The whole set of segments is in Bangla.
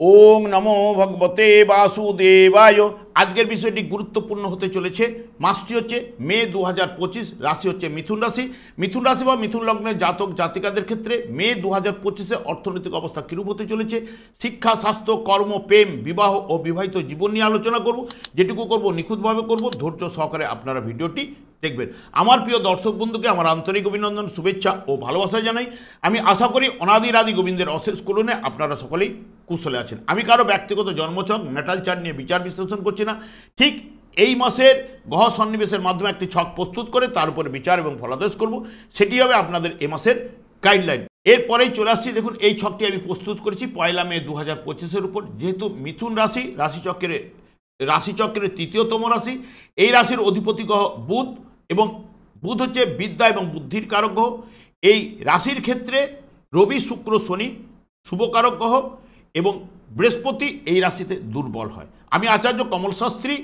ওং নমো ভগবতে বাসুদেবায়। আজকের বিষয়টি গুরুত্বপূর্ণ হতে চলেছে। মাসটি হচ্ছে মে 2025, রাশি হচ্ছে মিথুন রাশি। মিথুন রাশি বা মিথুন লগ্নের জাতক জাতিকাদের ক্ষেত্রে মে 2025-এ অর্থনৈতিক অবস্থা কীরূপ হতে চলেছে, শিক্ষা, স্বাস্থ্য, কর্ম, প্রেম, বিবাহ ও বিবাহিত জীবন নিয়ে আলোচনা করব। যেটুকু করব নিখুঁতভাবে করব, ধৈর্য সহকারে আপনারা ভিডিওটি দেখবেন। আমার প্রিয় দর্শক বন্ধুকে আমার আন্তরিক অভিনন্দন, শুভেচ্ছা ও ভালোবাসা জানাই। আমি আশা করি অনাদিরাদি গোবিন্দের অশেষ করুণে আপনারা সকলেই কুশলে আছেন। আমি কারো ব্যক্তিগত জন্মছক ন্যাটাল চার্ট নিয়ে বিচার বিশ্লেষণ করছি না। ঠিক এই মাসের গ্রহ সন্নিবেশের মাধ্যমে একটি ছক প্রস্তুত করে তার উপরে বিচার এবং ফলাদেশ করব, সেটি হবে আপনাদের এ মাসের গাইডলাইন। এরপরেই চলে আসছি। দেখুন, এই ছকটি আমি প্রস্তুত করেছি 1 মে 2025-এর উপর। যেহেতু মিথুন রাশি রাশিচক্রের তৃতীয়তম রাশি, এই রাশির অধিপতি গ্রহ বুধ, এবং বুধ হচ্ছে বিদ্যা এবং বুদ্ধির কারক গ্রহ। এই রাশির ক্ষেত্রে রবি, শুক্র, শনি শুভকারক গ্রহ, এবং বৃহস্পতি এই রাশিতে দুর্বল হয়। আমি আচার্য কমল শাস্ত্রী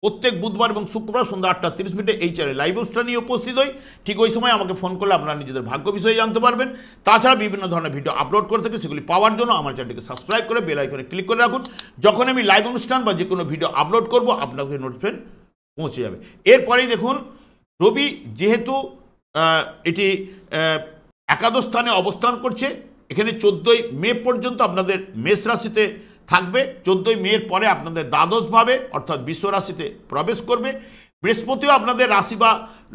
প্রত্যেক বুধবার এবং শুক্রবার সন্ধ্যা 8:30 এই চ্যানেলে লাইভ অনুষ্ঠান নিয়ে উপস্থিত হই। ঠিক ওই সময় আমাকে ফোন করলে আপনারা নিজেদের ভাগ্য বিষয়ে জানতে পারবেন। তাছাড়া বিভিন্ন ধরনের ভিডিও আপলোড করে থাকি, সেগুলি পাওয়ার জন্য আমার চ্যানেলটিকে সাবস্ক্রাইব করে বেল আইকনে ক্লিক করে রাখুন। যখন আমি লাইভ অনুষ্ঠান বা যে কোনো ভিডিও আপলোড করব আপনাদের নোটিফিকেশন পৌঁছে যাবে। এরপরেই দেখুন, রবি যেহেতু এটি একাদশ স্থানে অবস্থান করছে, এখানে 14ই মে পর্যন্ত আপনাদের মেষ রাশিতে থাকবে। 14ই মের পরে আপনাদের দ্বাদশভাবে অর্থাৎ বিশ্ব রাশিতে প্রবেশ করবে। বৃহস্পতিও আপনাদের রাশি বা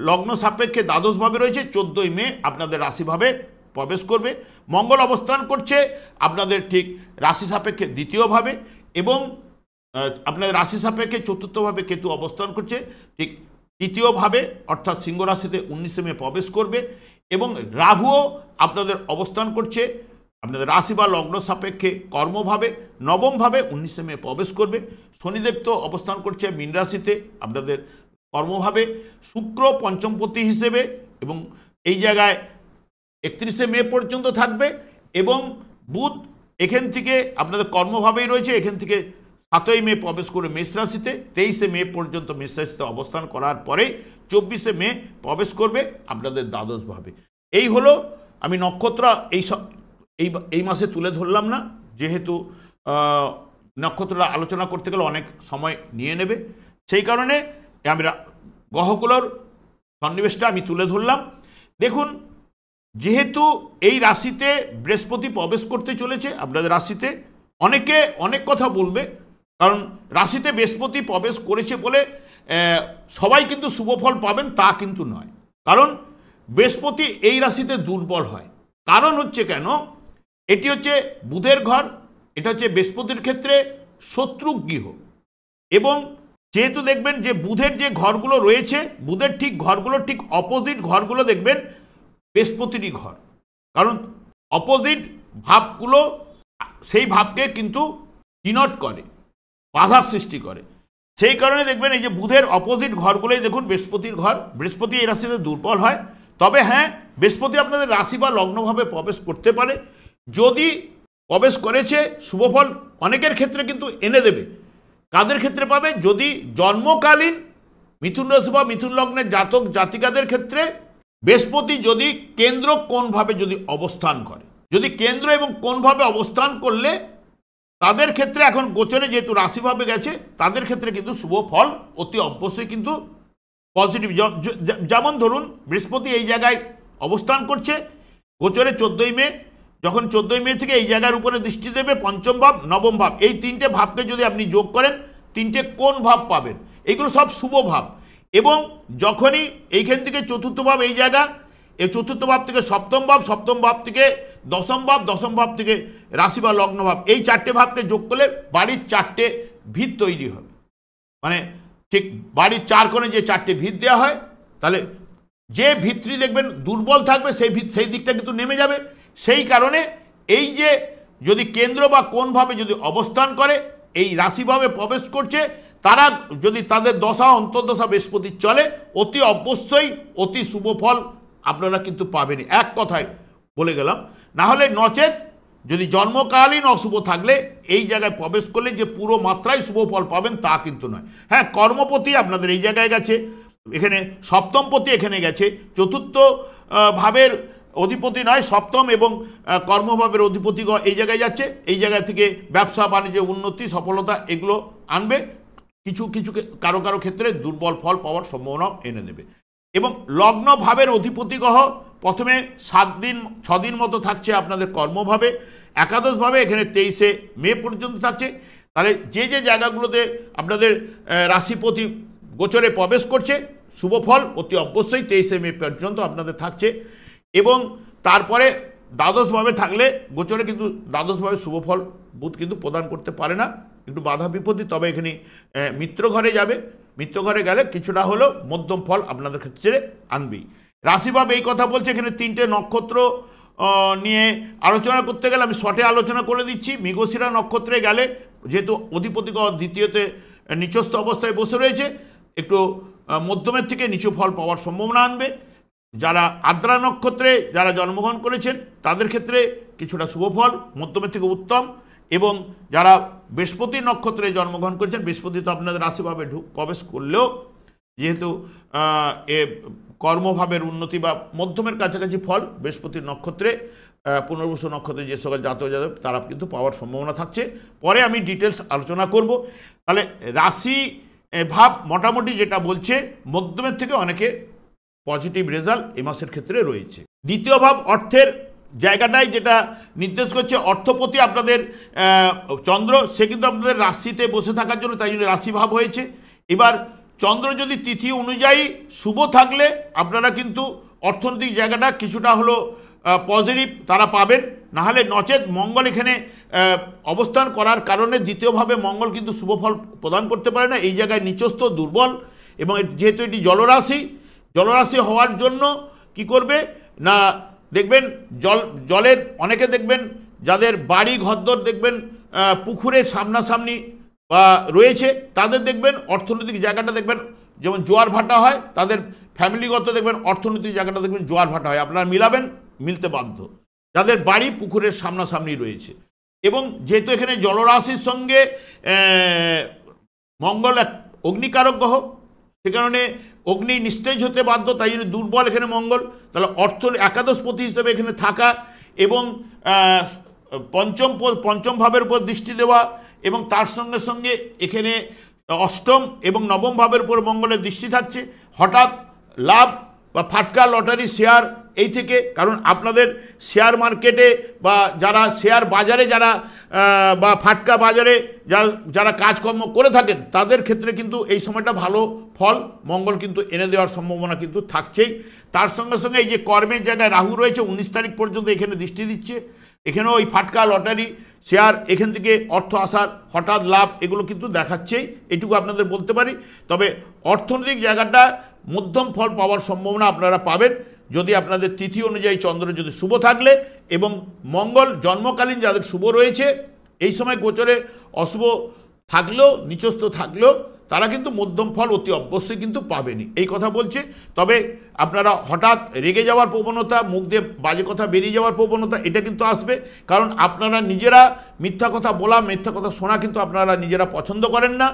লগ্ন সাপেক্ষে দ্বাদশভাবে রয়েছে, 14ই মে আপনাদের রাশিভাবে প্রবেশ করবে। মঙ্গল অবস্থান করছে আপনাদের ঠিক রাশি সাপেক্ষে দ্বিতীয়ভাবে, এবং আপনাদের রাশি সাপেক্ষে চতুর্থভাবে কেতু অবস্থান করছে ঠিক তৃতীয়ভাবে অর্থাৎ সিংহ রাশিতে 19 মে প্রবেশ করবে। এবং রাহুও আপনাদের অবস্থান করছে আপনাদের রাশি বা লগ্ন সাপেক্ষে কর্মভাবে নবমভাবে 19 মে প্রবেশ করবে। শনিদেব তো অবস্থান করছে মীন রাশিতে আপনাদের কর্মভাবে, শুক্র পঞ্চমপতি হিসেবে এবং এই জায়গায় 31 মে পর্যন্ত থাকবে, এবং বুধ এখান থেকে আপনাদের কর্মভাবেই রয়েছে, এখান থেকে 7ই মে প্রবেশ করে মেষ রাশিতে, 23 মে পর্যন্ত মেষ রাশিতে অবস্থান করার পরেই 24 মে প্রবেশ করবে আপনাদের দ্বাদশভাবে। এই হলো, আমি নক্ষত্র এই মাসে তুলে ধরলাম না, যেহেতু নক্ষত্রটা আলোচনা করতে গেলে অনেক সময় নিয়ে নেবে, সেই কারণে আমি গ্রহগুলোর সন্নিবেশটা আমি তুলে ধরলাম। দেখুন, যেহেতু এই রাশিতে বৃহস্পতি প্রবেশ করতে চলেছে আপনাদের রাশিতে, অনেকে অনেক কথা বলবে, কারণ রাশিতে বৃহস্পতি প্রবেশ করেছে বলে সবাই কিন্তু শুভফল পাবেন তা কিন্তু নয়। কারণ বৃহস্পতি এই রাশিতে দুর্বল হয়। কারণ হচ্ছে কেন, এটি হচ্ছে বুধের ঘর, এটা হচ্ছে বৃহস্পতির ক্ষেত্রে শত্রু গৃহ, এবং যেহেতু দেখবেন যে বুধের যে ঘরগুলো রয়েছে, বুধের ঠিক ঘরগুলো ঠিক অপোজিট ঘরগুলো দেখবেন বৃহস্পতিরই ঘর, কারণ অপোজিট ভাবগুলো সেই ভাবকে কিন্তু ডিনোট করে, বাধার সৃষ্টি করে। সেই কারণে দেখবেন এই যে বুধের অপোজিট ঘরগুলোই দেখুন বৃহস্পতির ঘর। বৃহস্পতি এই রাশিতে দুর্বল হয়। তবে হ্যাঁ, বৃহস্পতি আপনাদের রাশি বা লগ্নভাবে প্রবেশ করতে পারে। যদি প্রবেশ করেছে শুভফল অনেকের ক্ষেত্রে কিন্তু এনে দেবে। কাদের ক্ষেত্রে পাবে, যদি জন্মকালীন মিথুন রাশি বা মিথুন লগ্নের জাতক জাতিকাদের ক্ষেত্রে বৃহস্পতি যদি কেন্দ্র কোণভাবে যদি অবস্থান করে, যদি কেন্দ্র এবং কোণভাবে অবস্থান করলে তাদের ক্ষেত্রে এখন গোচরে যেহেতু রাশিভাবে গেছে, তাদের ক্ষেত্রে কিন্তু শুভ ফল অতি অবশ্যই কিন্তু পজিটিভ। যেমন ধরুন, বৃহস্পতি এই জায়গায় অবস্থান করছে গোচরে 14ই মে, যখন 14ই মে থেকে এই জায়গার উপরে দৃষ্টি দেবে পঞ্চম ভাব, নবম ভাব, এই তিনটে ভাবকে যদি আপনি যোগ করেন তিনটে কোন ভাব পাবেন, এইগুলো সব শুভ ভাব। এবং যখনই এইখান থেকে চতুর্থ ভাব এই জায়গা, এই চতুর্থ ভাব থেকে সপ্তম ভাব, সপ্তম ভাব থেকে দশম ভাব, দশম ভাব থেকে রাশি বা লগ্ন ভাব, এই চারটে ভাবকে যোগ করলে বাড়ির 4টে ভিত তৈরি হবে। মানে ঠিক বাড়ির 4 কোণে যে 4টে ভিত দেওয়া হয়, তাহলে যে ভিতটি দেখবেন দুর্বল থাকবে সেই দিকটা কিন্তু নেমে যাবে। সেই কারণে এই যে যদি কেন্দ্র বা কোনভাবে যদি অবস্থান করে, এই রাশিভাবে প্রবেশ করছে, তারা যদি তাদের দশা অন্তর্দশা বৃহস্পতি চলে, অতি অবশ্যই অতি শুভ ফল আপনারা কিন্তু পাবেনই, এক কথায় বলে গেলাম। না হলে নচেত যদি জন্মকালীন অশুভ থাকলে এই জায়গায় প্রবেশ করলে যে পুরো মাত্রায় শুভ ফল পাবেন তা কিন্তু নয়। হ্যাঁ, কর্মপতি আপনাদের এই জায়গায় গেছে, এখানে সপ্তমপতি এখানে গেছে, চতুর্থ ভাবের অধিপতি নয়, সপ্তম এবং কর্মভাবের অধিপতি এই জায়গায় যাচ্ছে। এই জায়গা থেকে ব্যবসা বাণিজ্যে উন্নতি, সফলতা এগুলো আনবে। কিছু কিছু কারো কারো ক্ষেত্রে দুর্বল ফল পাওয়ার সম্ভাবনা এনে দেবে। এবং লগ্ন ভাবের অধিপতি গ্রহ প্রথমে 6 দিন মতো থাকছে আপনাদের কর্মভাবে, একাদশভাবে এখানে 23শে মে পর্যন্ত থাকছে। তাহলে যে যে জায়গাগুলোতে আপনাদের রাশিপতি গোচরে প্রবেশ করছে, শুভ ফল অতি অবশ্যই 23শে মে পর্যন্ত আপনাদের থাকছে। এবং তারপরে দ্বাদশভাবে থাকলে গোচরে কিন্তু দ্বাদশভাবে শুভ ফল বুধ কিন্তু প্রদান করতে পারে না, একটু বাধা বিপত্তি। তবে এখানে মিত্র ঘরে যাবে, মিত্র ঘরে গেলে কিছুটা হলেও মধ্যম ফল আপনাদের ক্ষেত্রে আনবেই। রাশিভাবে এই কথা বলছে, এখানে 3টে নক্ষত্র নিয়ে আলোচনা করতে গেলে আমি শর্টে আলোচনা করে দিচ্ছি। মৃগশিরা নক্ষত্রে গেলে যেহেতু অধিপতি গ্রহ দ্বিতীয়তে নিচস্থ অবস্থায় বসে রয়েছে, একটু মধ্যমের থেকে নিচু ফল পাওয়ার সম্ভাবনা আনবে। যারা আদ্রা নক্ষত্রে যারা জন্মগ্রহণ করেছেন তাদের ক্ষেত্রে কিছুটা শুভ ফল, মধ্যমের থেকে উত্তম। এবং যারা বৃহস্পতি নক্ষত্রে জন্মগ্রহণ করেছেন, বৃহস্পতি তো আপনাদের রাশিভাবে প্রবেশ করলেও যেহেতু কর্মভাবের উন্নতি বা মধ্যমের কাছাকাছি ফল বৃহস্পতির নক্ষত্রে, পুনর্বসু নক্ষত্রে যে সকল জাতক জাতক তারা কিন্তু পাওয়ার সম্ভাবনা থাকছে। পরে আমি ডিটেলস আলোচনা করব। তাহলে রাশি ভাব মোটামুটি যেটা বলছে, মধ্যমের থেকে অনেকে পজিটিভ রেজাল্ট এই মাসের ক্ষেত্রে রয়েছে। দ্বিতীয় ভাব অর্থের জায়গাটাই যেটা নির্দেশ করছে, অর্থপতি আপনাদের চন্দ্র, সে কিন্তু আপনাদের রাশিতে বসে থাকার জন্য, তাই জন্য রাশি ভাব হয়েছে। এবার চন্দ্র যদি তিথি অনুযায়ী শুভ থাকলে আপনারা কিন্তু অর্থনৈতিক জায়গাটা কিছুটা হলো পজিটিভ তারা পাবেন। নাহলে নচেত মঙ্গল এখানে অবস্থান করার কারণে দ্বিতীয়ভাবে মঙ্গল কিন্তু শুভ ফল প্রদান করতে পারে না, এই জায়গায় নিচস্থ দুর্বল। এবং যেহেতু এটি জলরাশি হওয়ার জন্য কি করবে না, দেখবেন জলের অনেকে দেখবেন যাদের বাড়ি ঘরদোর দেখবেন পুকুরের সামনাসামনি রয়েছে, তাদের দেখবেন অর্থনৈতিক জায়গাটা দেখবেন যেমন জোয়ার ভাটা হয়, তাদের ফ্যামিলিগত দেখবেন অর্থনৈতিক জায়গাটা দেখবেন জোয়ার ভাটা হয়, আপনারা মিলাবেন, মিলতে বাধ্য যাদের বাড়ি পুকুরের সামনাসামনি রয়েছে। এবং যেহেতু এখানে জলরাশির সঙ্গে মঙ্গল এক অগ্নিকারক গ্রহ, সে কারণে অগ্নি নিস্তেজ হতে বাধ্য, তাই জন্য দুর্বল এখানে মঙ্গল। তাহলে একাদশপতি হিসেবে এখানে থাকা এবং পঞ্চম ভাবের উপর দৃষ্টি দেওয়া, এবং তার সঙ্গে সঙ্গে এখানে অষ্টম এবং নবম ভাবের উপর মঙ্গলের দৃষ্টি থাকছে। হঠাৎ লাভ বা ফাটকা লটারি শেয়ার এই থেকে, কারণ আপনাদের শেয়ার মার্কেটে বা যারা শেয়ার বাজারে যারা বা ফাটকা বাজারে যারা কাজকর্ম করে থাকেন তাদের ক্ষেত্রে কিন্তু এই সময়টা ভালো ফল মঙ্গল কিন্তু এনে দেওয়ার সম্ভাবনা কিন্তু থাকছেই। তার সঙ্গে সঙ্গে এই যে কর্মের জায়গায় রাহু রয়েছে 19 তারিখ পর্যন্ত এখানে দৃষ্টি দিচ্ছে, এখানেও ওই ফাটকা লটারি শেয়ার এখান থেকে অর্থ আসার হঠাৎ লাভ এগুলো কিন্তু দেখাচ্ছেই, এটুকু আপনাদের বলতে পারি। তবে অর্থনৈতিক জায়গাটা মধ্যম ফল পাওয়ার সম্ভাবনা আপনারা পাবেন যদি আপনাদের তিথি অনুযায়ী চন্দ্র যদি শুভ থাকলে, এবং মঙ্গল জন্মকালীন যাদের শুভ রয়েছে এই সময় গোচরে অশুভ থাকলেও নিচস্থ থাকলেও তারা কিন্তু মধ্যম ফল অতি অবশ্যই কিন্তু পাবেনই, এই কথা বলছে। তবে আপনারা হঠাৎ রেগে যাওয়ার প্রবণতা, মুখ দিয়ে বাজে কথা বেরিয়ে যাওয়ার প্রবণতা এটা কিন্তু আসবে, কারণ আপনারা নিজেরা মিথ্যা কথা বলা, মিথ্যা কথা শোনা কিন্তু আপনারা নিজেরা পছন্দ করেন না।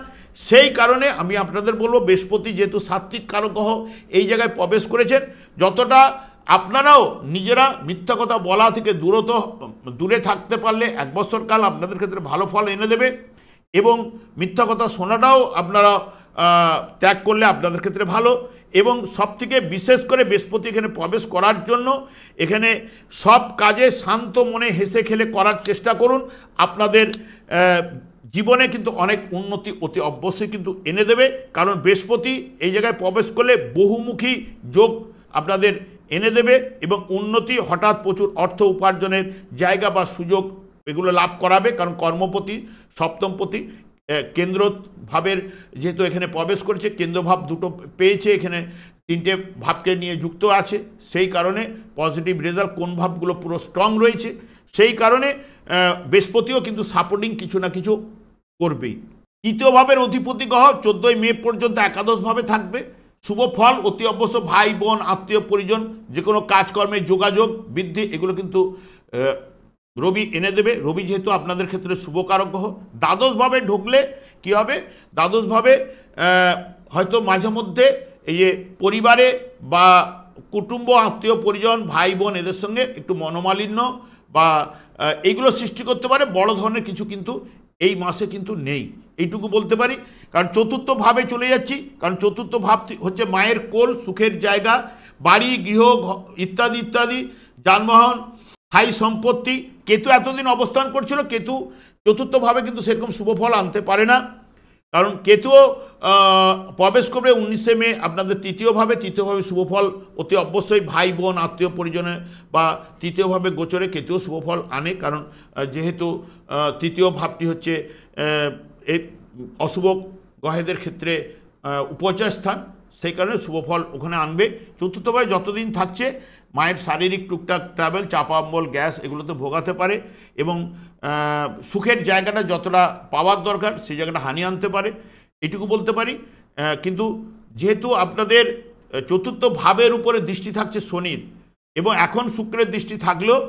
সেই কারণে আমি আপনাদের বলবো, বৃহস্পতি যেহেতু সাত্ত্বিক কারক গ্রহ এই জায়গায় প্রবেশ করেছেন, যতটা আপনারাও নিজেরা মিথ্যা কথা বলা থেকে দূরে থাকতে পারলে 1 বছর কাল আপনাদের ক্ষেত্রে ভালো ফল এনে দেবে। এবং মিথ্যা কথা শোনাটাও আপনারা ত্যাগ করলে আপনাদের ক্ষেত্রে ভালো। এবং সবথেকে বিশেষ করে বৃহস্পতি এখানে প্রবেশ করার জন্য এখানে সব কাজে শান্ত মনে হেসে খেলে করার চেষ্টা করুন, আপনাদের জীবনে কিন্তু অনেক উন্নতি অতি অবশ্যই কিন্তু এনে দেবে। কারণ বৃহস্পতি এই জায়গায় প্রবেশ করলে বহুমুখী যোগ আপনাদের এনে দেবে এবং উন্নতি, হঠাৎ প্রচুর অর্থ উপার্জনের জায়গা বা সুযোগ এগুলো লাভ করাবে। কারণ কর্মপতি সপ্তমপতি কেন্দ্র ভাবের যেহেতু এখানে প্রবেশ করেছে, কেন্দ্রভাব দুটো পেয়েছে, এখানে 3টে ভাবকে নিয়ে যুক্ত আছে, সেই কারণে পজিটিভ রেজাল্ট কোন ভাবগুলো পুরো স্ট্রং রয়েছে, সেই কারণে বৃহস্পতিও কিন্তু সাপোর্টিং কিছু না কিছু করবেই। তৃতীয় ভাবের অধিপতি গ্রহ 14 মে পর্যন্ত একাদশভাবে থাকবে। শুভ ফল অতি অবশ্য ভাই বোন আত্মীয় পরিজন যে কোনো কাজকর্মে যোগাযোগ বৃদ্ধি এগুলো কিন্তু রবি এনে দেবে। রবি যেহেতু আপনাদের ক্ষেত্রে শুভকারক গ্রহ, দ্বাদশভাবে ঢুকলে কি হবে, দ্বাদশভাবে হয়তো মাঝে মধ্যে এই যে পরিবারে বা কুটুম্ব আত্মীয় পরিজন ভাই বোন এদের সঙ্গে একটু মনোমালিন্য বা এইগুলো সৃষ্টি করতে পারে। বড় ধরনের কিছু কিন্তু এই মাসে কিন্তু নেই, এইটুকু বলতে পারি। কারণ চতুর্থ ভাবে চলে যাচ্ছি, কারণ চতুর্থ ভাব হচ্ছে মায়ের কোল, সুখের জায়গা, বাড়ি গৃহ ইত্যাদি ইত্যাদি, যানবাহন, স্থায়ী সম্পত্তি। কেতু এতদিন অবস্থান করছিল, কেতু চতুর্থভাবে কিন্তু সেরকম শুভফল আনতে পারে না, কারণ কেতুও প্রবেশ করবে 19শে মে আপনাদের তৃতীয়ভাবে। তৃতীয়ভাবে শুভফল অতি অবশ্যই ভাই বোন আত্মীয় পরিজনে বা তৃতীয়ভাবে গোচরে কেতুও শুভফল আনে, কারণ যেহেতু তৃতীয় ভাবটি হচ্ছে এই অশুভ গ্রহেদের ক্ষেত্রে উপচয় স্থান, সেই কারণে শুভফল ওখানে আনবে। চতুর্থভাবে যতদিন থাকছে মায়ের শারীরিক টুকটাক ট্রাভেল, চাপা অম্বল, গ্যাস এগুলোতে ভোগাতে পারে এবং সুখের জায়গাটা যতটা পাওয়ার দরকার সেই জায়গাটা হানি আনতে পারে, এটুকু বলতে পারি। কিন্তু যেহেতু আপনাদের চতুর্থ ভাবের উপরে দৃষ্টি থাকছে শনির, এবং এখন শুক্রের দৃষ্টি থাকলেও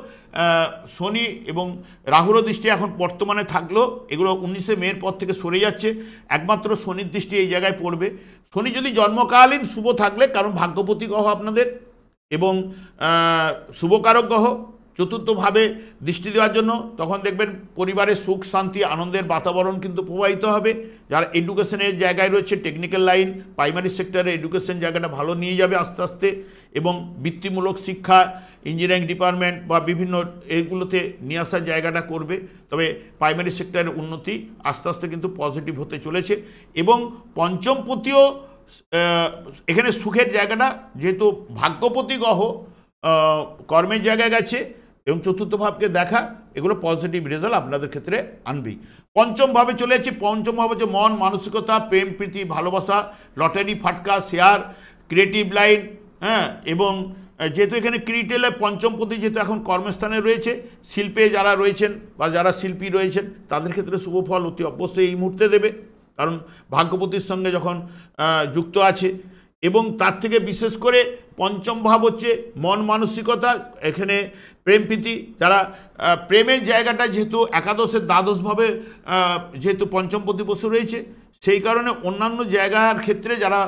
শনি এবং রাহুরও দৃষ্টি এখন বর্তমানে থাকলেও এগুলো 19শে মের পর থেকে সরে যাচ্ছে, একমাত্র শনির দৃষ্টি এই জায়গায় পড়বে। শনি যদি জন্মকালীন শুভ থাকলে, কারণ ভাগ্যপতি গ্রহ আপনাদের এবং শুভকারক গ্রহ চতুর্থভাবে দৃষ্টি দেওয়ার জন্য, তখন দেখবেন পরিবারের সুখ শান্তি আনন্দের বাতাবরণ কিন্তু প্রবাহিত হবে। যারা এডুকেশনের জায়গায় রয়েছে, টেকনিক্যাল লাইন প্রাইমারি সেক্টরে এডুকেশন জায়গাটা ভালো নিয়ে যাবে আস্তে আস্তে, এবং বৃত্তিমূলক শিক্ষা ইঞ্জিনিয়ারিং ডিপার্টমেন্ট বা বিভিন্ন এগুলোতে নিয়ে আসার জায়গাটা করবে। তবে প্রাইমারি সেক্টরের উন্নতি আস্তে আস্তে কিন্তু পজিটিভ হতে চলেছে। এবং পঞ্চমপতিও এখানে সুখের জায়গাটা, যেহেতু ভাগ্যপতি গ্রহ কর্মের জায়গায় গেছে এবং চতুর্থ ভাবকে দেখা, এগুলো পজিটিভ রেজাল্ট আপনাদের ক্ষেত্রে আনবেই। পঞ্চম ভাবে চলে যাচ্ছি। পঞ্চম ভাব হচ্ছে মন মানসিকতা, প্রেম প্রীতি ভালোবাসা, লটারি ফাটকা, শেয়ার, ক্রিয়েটিভ লাইন, হ্যাঁ। এবং যেহেতু এখানে ক্রিয়েটিভ পঞ্চমপতি যেহেতু এখন কর্মস্থানে রয়েছে, শিল্পে যারা রয়েছেন বা যারা শিল্পী রয়েছেন তাদের ক্ষেত্রে শুভ ফল অতি অবশ্যই এই মুহূর্তে দেবে, কারণ ভাগ্যপতির সঙ্গে যখন যুক্ত আছে। এবং তার থেকে বিশেষ করে পঞ্চম ভাব হচ্ছে মন মানসিকতা, এখানে প্রেম প্রীতি, যারা প্রেমের জায়গাটা যেহেতু একাদশের দ্বাদশভাবে যেহেতু পঞ্চমপতি বসে রয়েছে, সেই কারণে অন্যান্য জায়গার ক্ষেত্রে যারা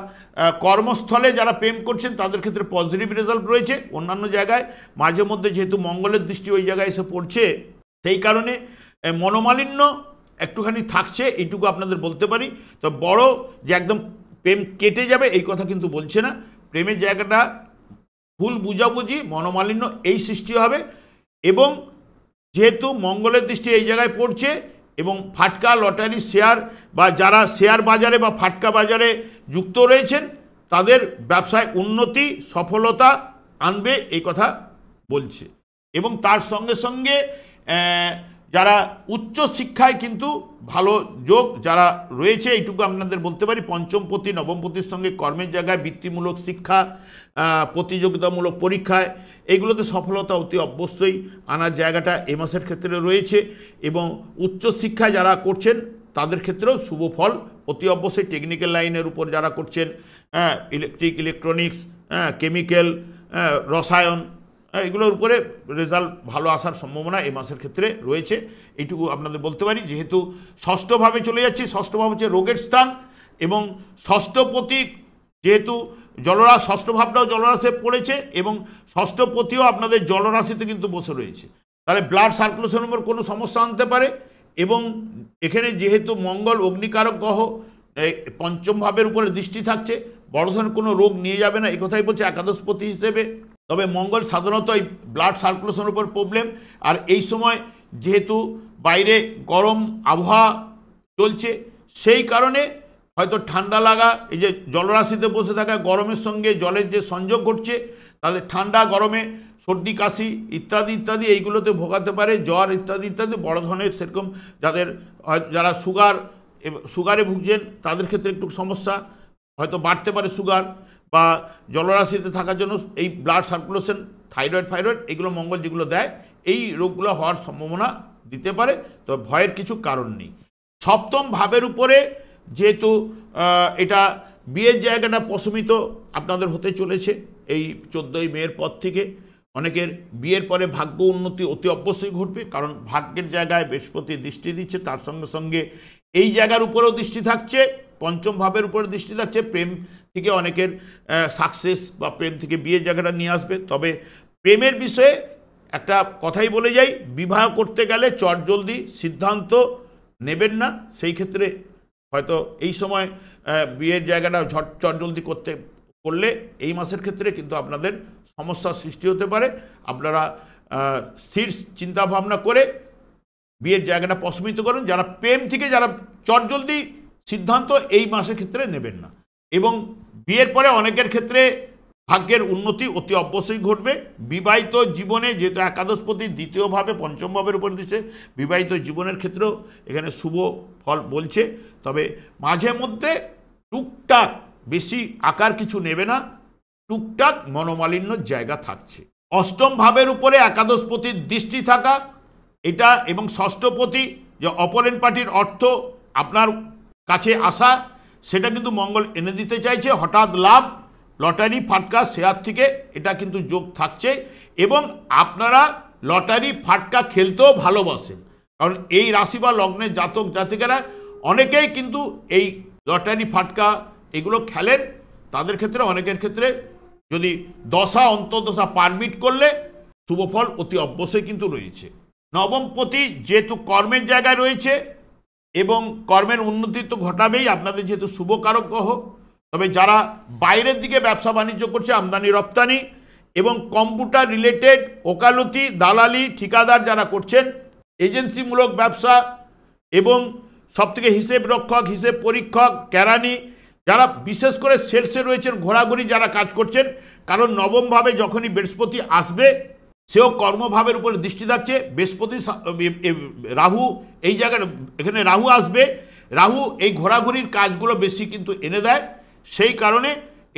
কর্মস্থলে যারা প্রেম করছেন তাদের ক্ষেত্রে পজিটিভ রেজাল্ট রয়েছে। অন্যান্য জায়গায় মাঝে মধ্যে যেহেতু মঙ্গলের দৃষ্টি ওই জায়গায় এসে পড়ছে, সেই কারণে মনোমালিন্য একটুখানি থাকছে, এইটুকু আপনাদের বলতে পারি। তো বড় যে একদম প্রেম কেটে যাবে এই কথা কিন্তু বলছে না। প্রেমের জায়গাটা ভুল বুঝাবুঝি, মনোমালিন্য এই সৃষ্টি হবে। এবং যেহেতু মঙ্গলের দৃষ্টি এই জায়গায় পড়ছে এবং ফাটকা লটারি শেয়ার বা যারা শেয়ার বাজারে বা ফাটকা বাজারে যুক্ত রয়েছেন তাদের ব্যবসায় উন্নতি সফলতা আনবে, এই কথা বলছে। এবং তার সঙ্গে সঙ্গে যারা উচ্চ শিক্ষায় কিন্তু ভালো যোগ যারা রয়েছে, এইটুকু আপনাদের বলতে পারি। পঞ্চমপতি নবমপতির সঙ্গে কর্মের জায়গায় বৃত্তিমূলক শিক্ষা, প্রতিযোগিতামূলক পরীক্ষায় এইগুলোতে সফলতা অতি অবশ্যই আনার জায়গাটা এ মাসের ক্ষেত্রে রয়েছে। এবং উচ্চশিক্ষায় যারা করছেন তাদের ক্ষেত্রেও শুভ ফল অতি অবশ্যই। টেকনিক্যাল লাইনের উপর যারা করছেন, ইলেকট্রিক ইলেকট্রনিক্স, কেমিক্যাল, রসায়ন, এগুলোর উপরে রেজাল্ট ভালো আসার সম্ভাবনা এই মাসের ক্ষেত্রে রয়েছে, এইটুকু আপনাদের বলতে পারি। যেহেতু ষষ্ঠভাবে চলে যাচ্ছি, ষষ্ঠভাব হচ্ছে রোগের স্থান এবং ষষ্ঠপতি যেহেতু ষষ্ঠ ভাবটাও জলরাশিতে পড়েছে এবং ষষ্ঠপতিও আপনাদের জলরাশিতে কিন্তু বসে রয়েছে, তাহলে ব্লাড সার্কুলেশনের উপর কোনো সমস্যা আনতে পারে। এবং এখানে যেহেতু মঙ্গল অগ্নিকারক গ্রহ পঞ্চম ভাবের উপরে দৃষ্টি থাকছে, বড় ধরনের কোনো রোগ নিয়ে যাবে না, এই কথাই বলছে একাদশপতি হিসেবে। তবে মঙ্গল সাধারণত এই ব্লাড সার্কুলেশনের উপর প্রবলেম। আর এই সময় যেহেতু বাইরে গরম আবহাওয়া চলছে, সেই কারণে হয়তো ঠান্ডা লাগা, এই যে জলরাশিতে বসে থাকা গরমের সঙ্গে জলের যে সংযোগ ঘটছে, তাহলে ঠান্ডা গরমে সর্দি কাশি ইত্যাদি ইত্যাদি এইগুলোতে ভোগাতে পারে, জ্বর ইত্যাদি ইত্যাদি। বড় ধরনের সেরকম যারা সুগারে ভুগছেন তাদের ক্ষেত্রে একটু সমস্যা হয়তো বাড়তে পারে, সুগার বা জলরাশিতে থাকার জন্য এই ব্লাড সার্কুলেশন, থাইরয়েড এগুলো মঙ্গল যেগুলো দেয়, এই রোগগুলো হওয়ার সম্ভাবনা দিতে পারে। তো ভয়ের কিছু কারণ নেই। সপ্তম ভাবের উপরে যেহেতু এটা বিয়ের জায়গাটা প্রশমিত আপনাদের হতে চলেছে এই 14ই মের পর থেকে, অনেকের বিয়ের পরে ভাগ্য উন্নতি অতি অবশ্যই ঘটবে, কারণ ভাগ্যের জায়গায় বৃহস্পতি দৃষ্টি দিচ্ছে, তার সঙ্গে সঙ্গে এই জায়গার উপরেও দৃষ্টি থাকছে, পঞ্চম ভাবের উপরে দৃষ্টি থাকছে, প্রেম থেকে অনেকের সাকসেস বা প্রেম থেকে বিয়ের জায়গাটা নিয়ে আসবে। তবে প্রেমের বিষয়ে একটা কথাই বলে যাই, বিবাহ করতে গেলে চটজলদি সিদ্ধান্ত নেবেন না। সেই ক্ষেত্রে হয়তো এই সময় বিয়ের জায়গাটা চটজলদি করলে এই মাসের ক্ষেত্রে কিন্তু আপনাদের সমস্যার সৃষ্টি হতে পারে। আপনারা স্থির চিন্তা ভাবনা করে বিয়ের জায়গাটা প্রশমিত করুন। যারা প্রেম থেকে যারা চটজলদি সিদ্ধান্ত এই মাসের ক্ষেত্রে নেবেন না। এবং বিয়ের পরে অনেকের ক্ষেত্রে ভাগ্যের উন্নতি অতি অবশ্যই ঘটবে। বিবাহিত জীবনে যেহেতু একাদশপতি দ্বিতীয়ভাবে পঞ্চম ভাবের উপর দিচ্ছে, বিবাহিত জীবনের ক্ষেত্রেও এখানে শুভ ফল বলছে। তবে মাঝে মধ্যে টুকটাক, বেশি আকার কিছু নেবে না, টুকটাক মনোমালিন্যর জায়গা থাকছে। অষ্টম ভাবের উপরে একাদশপতির দৃষ্টি থাকা এটা, এবং ষষ্ঠপতি যে অপোনেন্ট পার্টির অর্থ আপনার কাছে আসা, সেটা কিন্তু মঙ্গল এনে দিতে চাইছে। হঠাৎ লাভ, লটারি ফাটকা, শেয়ার থেকে এটা কিন্তু যোগ থাকছে। এবং আপনারা লটারি ফাটকা খেলতেও ভালোবাসেন, কারণ এই রাশি বা লগ্নের জাতক জাতিকারা অনেকেই কিন্তু এই লটারি ফাটকা এগুলো খেলেন। তাদের ক্ষেত্রে অনেকের ক্ষেত্রে যদি দশা অন্তর্দশা পারমিট করলে শুভফল অতি অবশ্যই কিন্তু রয়েছে। নবমপতি যেহেতু কর্মের জায়গায় রয়েছে এবং কর্মের উন্নতি তো ঘটাবেই, আপনাদের যেহেতু শুভকারক গ্রহ। তবে যারা বাইরের দিকে ব্যবসা বাণিজ্য করছে, আমদানি রপ্তানি এবং কম্পিউটার রিলেটেড, ওকালতি, দালালি, ঠিকাদার যারা করছেন, এজেন্সিমূলক ব্যবসা এবং সবথেকে হিসেব রক্ষক, হিসেব পরীক্ষক, কেরানি, যারা বিশেষ করে সেলসে রয়েছেন, ঘোরাঘুরি যারা কাজ করছেন, কারণ নবমভাবে যখনই বৃহস্পতি আসবে সেও কর্মভাবের উপরে দৃষ্টি থাকছে। বৃহস্পতি, রাহু এই জায়গায়, এখানে রাহু আসবে। রাহু এই ঘোরাঘুরির কাজগুলো বেশি কিন্তু এনে দেয়। সেই কারণে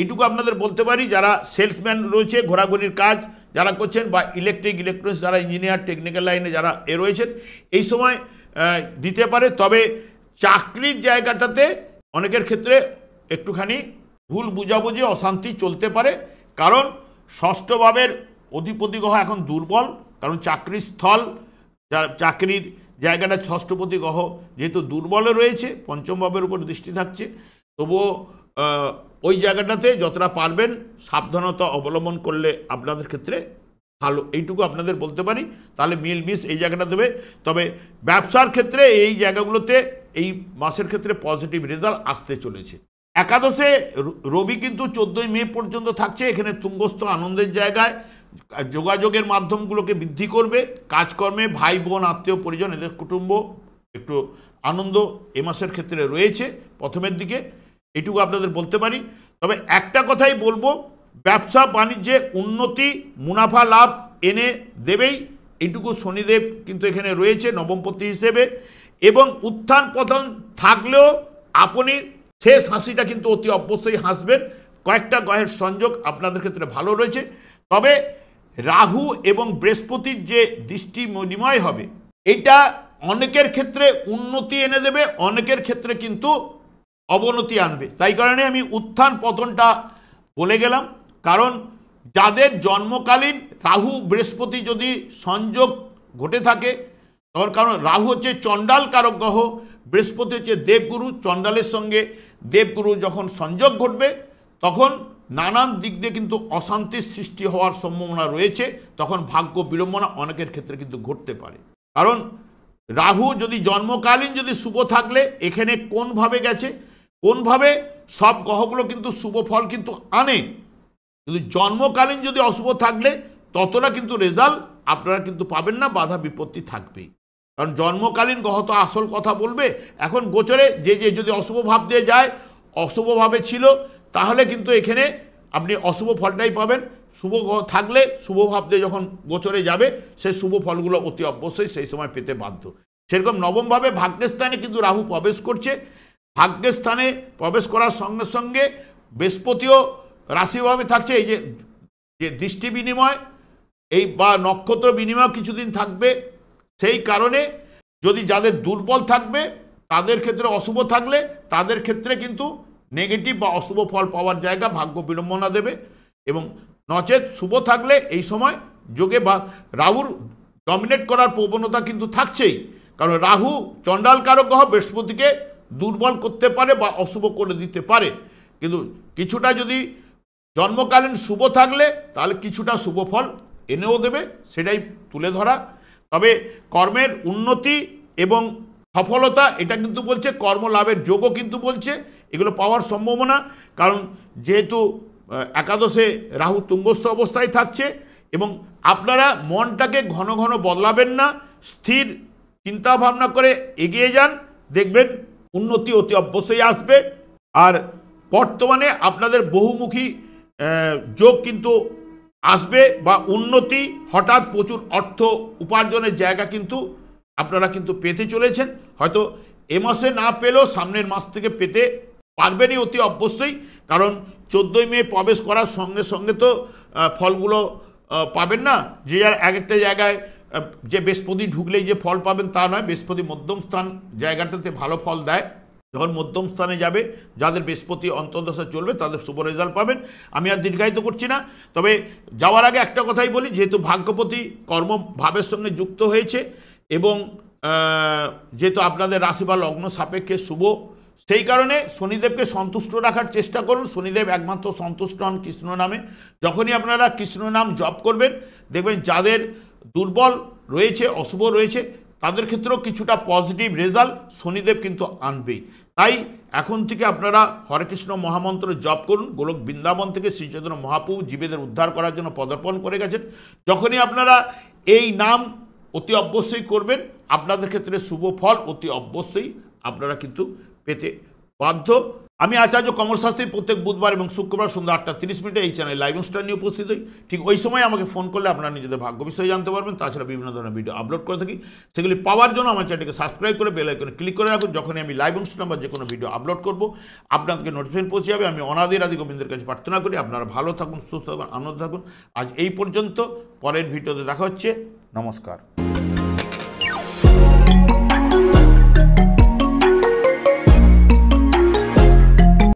এইটুকু আপনাদের বলতে পারি, যারা সেলসম্যান রয়েছে, ঘোরাঘুরির কাজ যারা করছেন, বা ইলেকট্রনিক্স যারা ইঞ্জিনিয়ার, টেকনিক্যাল লাইনে যারা রয়েছেন, এই সময় দিতে পারে। তবে চাকরির জায়গাটাতে অনেকের ক্ষেত্রে একটুখানি ভুল বুঝাবুঝি, অশান্তি চলতে পারে, কারণ ষষ্ঠ ভাবের অধিপতি গ্রহ এখন দুর্বল। কারণ চাকরির স্থল, চাকরির জায়গাটা ষষ্ঠপতি গ্রহ যেহেতু দুর্বলে রয়েছে, পঞ্চম ভাবের উপর দৃষ্টি থাকছে, তবুও ওই জায়গাটাতে যতটা পারবেন সাবধানতা অবলম্বন করলে আপনাদের ক্ষেত্রে ভালো, এইটুকু আপনাদের বলতে পারি। তাহলে মিলমিশ এই জায়গাটা দেবে। তবে ব্যবসার ক্ষেত্রে এই জায়গাগুলোতে এই মাসের ক্ষেত্রে পজিটিভ রেজাল্ট আসতে চলেছে। একাদশে রবি কিন্তু 14ই মে পর্যন্ত থাকছে। এখানে তুঙ্গস্থ আনন্দের জায়গায় যোগাযোগের মাধ্যমগুলোকে বৃদ্ধি করবে। কাজকর্মে ভাই বোন, আত্মীয় পরিজন, এদের কুটুম্ব একটু আনন্দ এ মাসের ক্ষেত্রে রয়েছে প্রথমের দিকে, এটুকু আপনাদের বলতে পারি। তবে একটা কথাই বলবো, ব্যবসা বাণিজ্যে উন্নতি, মুনাফা লাভ এনে দেবেই, এইটুকু শনিদেব কিন্তু এখানে রয়েছে নবমপতি হিসেবে। এবং উত্থান পতন থাকলেও আপনি শেষ হাসিটা কিন্তু অতি অবশ্যই হাসবেন। কয়েকটা গ্রহের সংযোগ আপনাদের ক্ষেত্রে ভালো রয়েছে। তবে রাহু এবং বৃহস্পতির যে দৃষ্টি বিনিময় হবে, এটা অনেকের ক্ষেত্রে উন্নতি এনে দেবে, অনেকের ক্ষেত্রে কিন্তু অবনতি আনবে। তাই কারণে আমি উত্থান পতনটা বলে গেলাম, কারণ যাদের জন্মকালীন রাহু বৃহস্পতি যদি সংযোগ ঘটে থাকে, তখন, কারণ রাহু হচ্ছে চণ্ডাল কারক গ্রহ, বৃহস্পতি হচ্ছে দেবগুরু, চণ্ডালের সঙ্গে দেবগুরু যখন সংযোগ ঘটবে, তখন নানান দিক দিয়ে কিন্তু অশান্তির সৃষ্টি হওয়ার সম্ভাবনা রয়েছে। তখন ভাগ্য বিড়ম্বনা অনেকের ক্ষেত্রে কিন্তু ঘটতে পারে। কারণ রাহু যদি জন্মকালীন যদি শুভ থাকলে, এখানে কোনভাবে গেছে, কোনভাবে সব গ্রহগুলো কিন্তু শুভ ফল কিন্তু আনে, কিন্তু জন্মকালীন যদি অশুভ থাকলে ততটা কিন্তু রেজাল্ট আপনারা কিন্তু পাবেন না, বাধা বিপত্তি থাকবেই। কারণ জন্মকালীন গ্রহ তো আসল কথা বলবে। এখন গোচরে যে যে যদি অশুভ ভাব দিয়ে যায়, অশুভভাবে ছিল, তাহলে কিন্তু এখানে আপনি অশুভ ফলটাই পাবেন। শুভ গ্রহ থাকলে শুভ ভাব দিয়ে যখন গোচরে যাবে, সেই শুভ ফলগুলো অতি অবশ্যই সেই সময় পেতে বাধ্য। সেরকম নবমভাবে ভাগ্যস্থানে কিন্তু রাহু প্রবেশ করছে। ভাগ্যস্থানে প্রবেশ করার সঙ্গে সঙ্গে বৃহস্পতিও রাশিভাবে থাকছে। এই যে দৃষ্টি বিনিময়, এই বা নক্ষত্র বিনিময় কিছুদিন থাকবে। সেই কারণে যদি যাদের দুর্বল থাকবে, তাদের ক্ষেত্রে অশুভ থাকলে তাদের ক্ষেত্রে কিন্তু নেগেটিভ বা অশুভ ফল পাওয়ার জায়গা ভাগ্য বিড়ম্বনা দেবে। এবং নচেত শুভ থাকলে এই সময় যোগে বা রাহুর ডমিনেট করার প্রবণতা কিন্তু থাকছেই। কারণ রাহু চণ্ডাল কারক গ্রহ, বৃহস্পতিকে দুর্বল করতে পারে বা অশুভ করে দিতে পারে। কিন্তু কিছুটা যদি জন্মকালীন শুভ থাকলে তাহলে কিছুটা শুভ ফল এনেও দেবে, সেটাই তুলে ধরা। তবে কর্মের উন্নতি এবং সফলতা এটা কিন্তু বলছে, কর্মলাভের যোগও কিন্তু বলছে, এগুলো পাওয়ার সম্ভাবনা। কারণ যেহেতু একাদশে রাহু তুঙ্গস্থ অবস্থায় থাকছে, এবং আপনারা মনটাকে ঘন ঘন বদলাবেন না, স্থির চিন্তা ভাবনা করে এগিয়ে যান, দেখবেন উন্নতি অতি অবশ্যই আসবে। আর বর্তমানে আপনাদের বহুমুখী যোগ কিন্তু আসবে, বা উন্নতি, হঠাৎ প্রচুর অর্থ উপার্জনের জায়গা কিন্তু আপনারা কিন্তু পেতে চলেছেন। হয়তো এ মাসে না পেলেও সামনের মাস থেকে পেতে পারবেনই অতি অবশ্যই। কারণ 14ই মে প্রবেশ করার সঙ্গে সঙ্গে তো ফলগুলো পাবেন না, যে আর এক একটা জায়গায় যে বৃহস্পতি ঢুকলেই যে ফল পাবেন তা নয়। বৃহস্পতি মধ্যম স্থান জায়গাটাতে ভালো ফল দেয়। যখন মধ্যম স্থানে যাবে, যাদের বৃহস্পতি অন্তর্দশা চলবে তাদের শুভ রেজাল্ট পাবেন। আমি আর দীর্ঘায়িত করছি না, তবে যাওয়ার আগে একটা কথাই বলি, যেহেতু ভাগ্যপতি কর্মভাবের সঙ্গে যুক্ত হয়েছে এবং যেহেতু আপনাদের রাশি বা লগ্ন সাপেক্ষে শুভ, সেই কারণে শনিদেবকে সন্তুষ্ট রাখার চেষ্টা করুন। শনিদেব একমাত্র সন্তুষ্ট হন কৃষ্ণ নামে। যখনই আপনারা কৃষ্ণ নাম জপ করবেন, দেখবেন যাদের দুর্বল রয়েছে, অশুভ রয়েছে, তাদের ক্ষেত্রেও কিছুটা পজিটিভ রেজাল্ট শনিদেব কিন্তু আনবেই। তাই এখন থেকে আপনারা হরে কৃষ্ণ মহামন্ত্র জপ করুন। গোলক বৃন্দাবন থেকে শ্রী চৈতন্য মহাপ্রভু জীবেদের উদ্ধার করার জন্য পদার্পণ করে গেছেন। যখনই আপনারা এই নাম অতি অবশ্যই করবেন, আপনাদের ক্ষেত্রে শুভ ফল অতি অবশ্যই আপনারা কিন্তু পেতে বাধ্য। আমি আচার্য কমল শাস্ত্রী প্রত্যেক বুধবার এবং শুক্রবার সন্ধ্যা 8:30 এই চ্যানেলে লাইভ অনুষ্ঠান নিয়ে উপস্থিত হই। ঠিক ওই সময় আমাকে ফোন করলে আপনারা নিজেদের ভাগ্য বিষয়ে জানতে পারবেন। তাছাড়া বিভিন্ন ধরনের ভিডিও আপলোড করে থাকি, সেগুলি পাওয়ার জন্য আমার চ্যানেলকে সাবস্ক্রাইব করে বেল আইকনে ক্লিক করে রাখুন। যখনই আমি লাইভ অনুষ্ঠান বা যে কোনো ভিডিও আপলোড করব, আপনাদেরকে নোটিফিকেশন পৌঁছে যাবে। আমি অনাদির আদি গোবিন্দের কাছে প্রার্থনা করি আপনারা ভালো থাকুন, সুস্থ থাকুন, আনন্দ থাকুন। আজ এই পর্যন্ত, পরের ভিডিওতে দেখা হচ্ছে। নমস্কার।